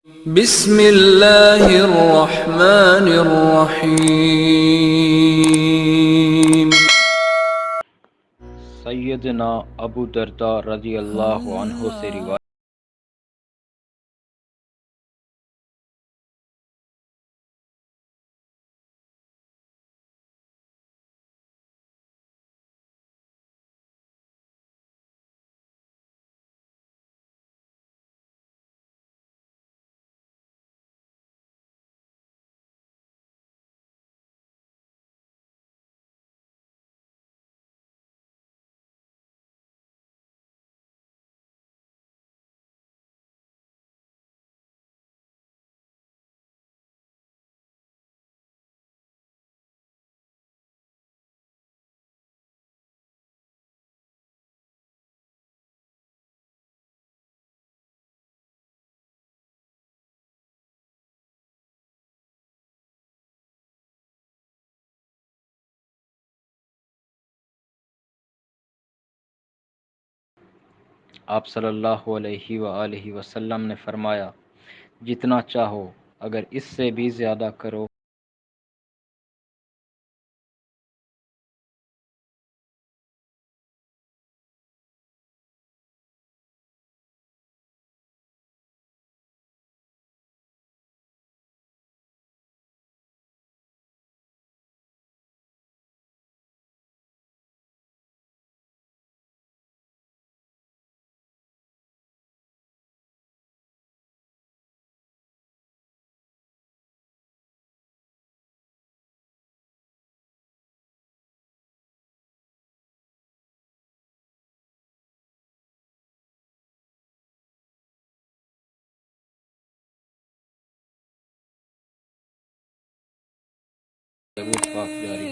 बिस्मिल्लाहिर्रहमानिर्रहीम। सैयदना अबू दरदा रज़ी अल्लाह अन्हो से रिवायत आप सल्लल्लाहु अलैहि वआलिहि वसल्लम ने फरमाया, जितना चाहो अगर इससे भी ज़्यादा करो ज़रूर पाक जारी